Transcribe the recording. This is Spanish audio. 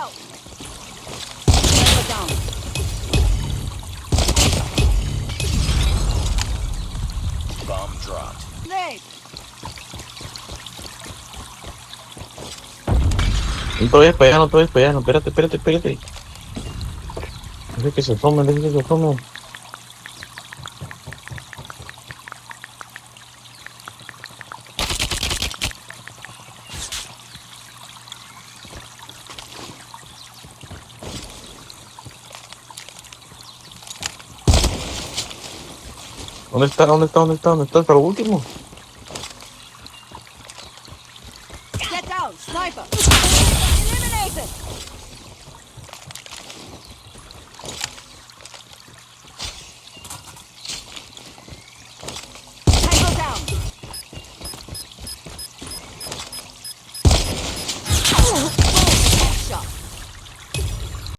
Down. Bomb dropped. Nade. No te vayas para allá, no te vayas para allá, no, espérate. Deja que se tomen, deja que se tomen. ¿Dónde está? ¿Dónde está? Hasta lo último.